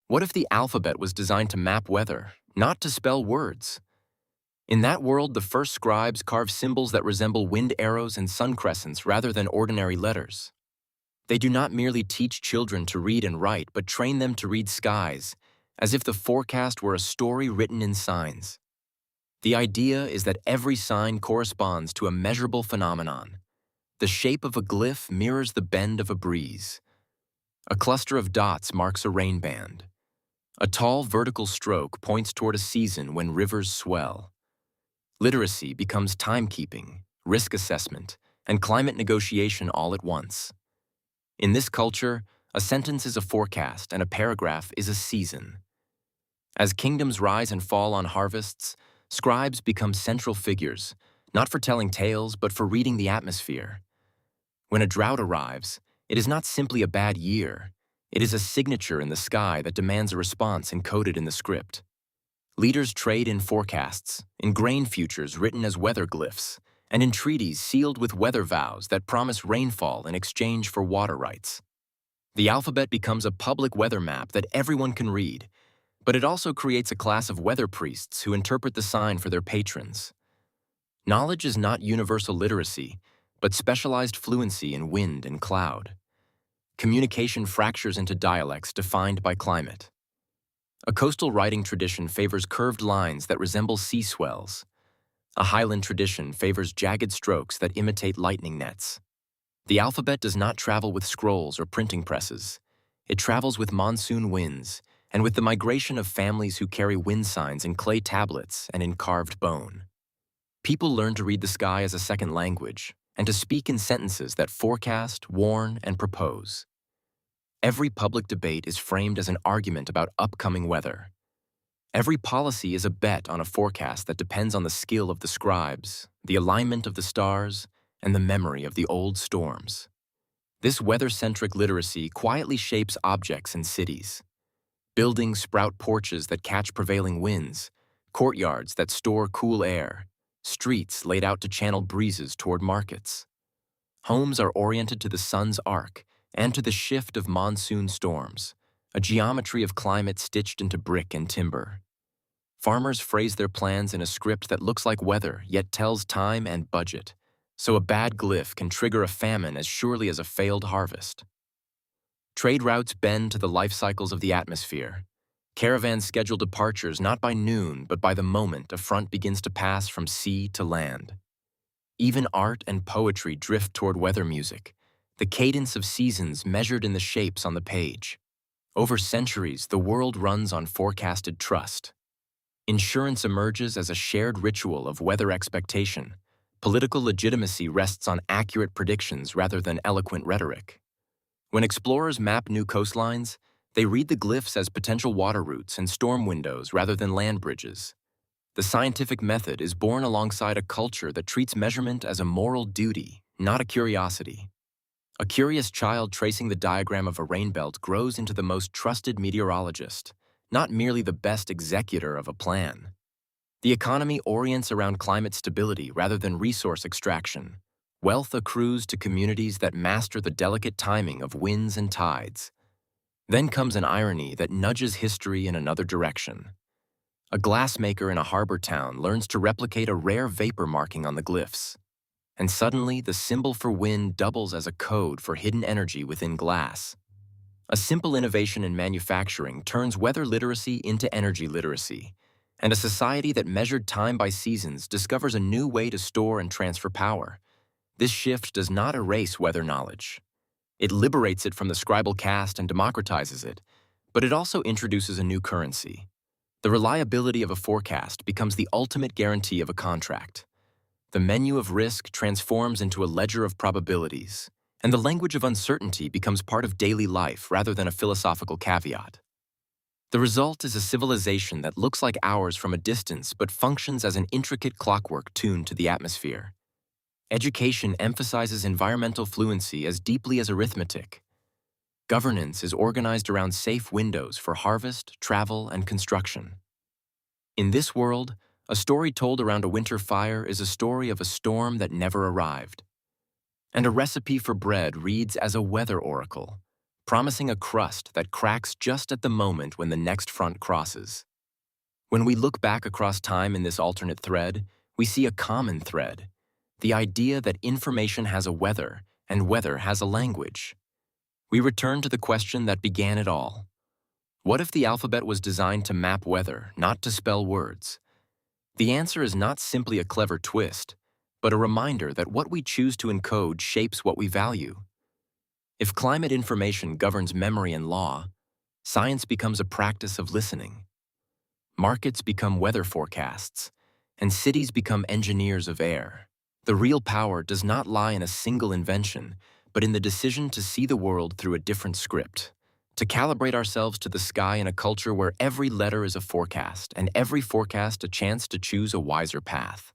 What if the alphabet was designed to map weather, not to spell words? In that world, the first scribes carved symbols that resemble wind arrows and sun crescents rather than ordinary letters. They do not merely teach children to read and write, but train them to read skies, as if the forecast were a story written in signs. The idea is that every sign corresponds to a measurable phenomenon. The shape of a glyph mirrors the bend of a breeze. A cluster of dots marks a rain band. A tall vertical stroke points toward a season when rivers swell. Literacy becomes timekeeping, risk assessment, and climate negotiation all at once. In this culture, a sentence is a forecast and a paragraph is a season. As kingdoms rise and fall on harvests, scribes become central figures, not for telling tales, but for reading the atmosphere. When a drought arrives, it is not simply a bad year. It is a signature in the sky that demands a response encoded in the script. Leaders trade in forecasts, in grain futures written as weather glyphs, and in treaties sealed with weather vows that promise rainfall in exchange for water rights. The alphabet becomes a public weather map that everyone can read, but it also creates a class of weather priests who interpret the sign for their patrons. Knowledge is not universal literacy, but specialized fluency in wind and cloud. Communication fractures into dialects defined by climate. A coastal writing tradition favors curved lines that resemble sea swells. A highland tradition favors jagged strokes that imitate lightning nets. The alphabet does not travel with scrolls or printing presses. It travels with monsoon winds and with the migration of families who carry wind signs in clay tablets and in carved bone. People learn to read the sky as a second language and to speak in sentences that forecast, warn, and propose. Every public debate is framed as an argument about upcoming weather. Every policy is a bet on a forecast that depends on the skill of the scribes, the alignment of the stars, and the memory of the old storms. This weather-centric literacy quietly shapes objects in cities. Buildings sprout porches that catch prevailing winds, courtyards that store cool air, streets laid out to channel breezes toward markets. Homes are oriented to the sun's arc and to the shift of monsoon storms, a geometry of climate stitched into brick and timber. Farmers phrase their plans in a script that looks like weather yet tells time and budget, so a bad glyph can trigger a famine as surely as a failed harvest. Trade routes bend to the life cycles of the atmosphere. Caravans schedule departures not by noon, but by the moment a front begins to pass from sea to land. Even art and poetry drift toward weather music, the cadence of seasons measured in the shapes on the page. Over centuries, the world runs on forecasted trust. Insurance emerges as a shared ritual of weather expectation. Political legitimacy rests on accurate predictions rather than eloquent rhetoric. When explorers map new coastlines, they read the glyphs as potential water routes and storm windows rather than land bridges. The scientific method is born alongside a culture that treats measurement as a moral duty, not a curiosity. A curious child tracing the diagram of a rainbelt grows into the most trusted meteorologist, not merely the best executor of a plan. The economy orients around climate stability rather than resource extraction. Wealth accrues to communities that master the delicate timing of winds and tides. Then comes an irony that nudges history in another direction. A glassmaker in a harbor town learns to replicate a rare vapor marking on the glyphs. And suddenly, the symbol for wind doubles as a code for hidden energy within glass. A simple innovation in manufacturing turns weather literacy into energy literacy, and a society that measured time by seasons discovers a new way to store and transfer power. This shift does not erase weather knowledge. It liberates it from the scribal caste and democratizes it, but it also introduces a new currency. The reliability of a forecast becomes the ultimate guarantee of a contract. The menu of risk transforms into a ledger of probabilities, and the language of uncertainty becomes part of daily life rather than a philosophical caveat. The result is a civilization that looks like ours from a distance but functions as an intricate clockwork tuned to the atmosphere. Education emphasizes environmental fluency as deeply as arithmetic. Governance is organized around safe windows for harvest, travel, and construction. In this world, a story told around a winter fire is a story of a storm that never arrived. And a recipe for bread reads as a weather oracle, promising a crust that cracks just at the moment when the next front crosses. When we look back across time in this alternate thread, we see a common thread, the idea that information has a weather and weather has a language. We return to the question that began it all. What if the alphabet was designed to map weather, not to spell words? The answer is not simply a clever twist, but a reminder that what we choose to encode shapes what we value. If climate information governs memory and law, science becomes a practice of listening. Markets become weather forecasts, and cities become engineers of air. The real power does not lie in a single invention, but in the decision to see the world through a different script, to calibrate ourselves to the sky in a culture where every letter is a forecast and every forecast a chance to choose a wiser path.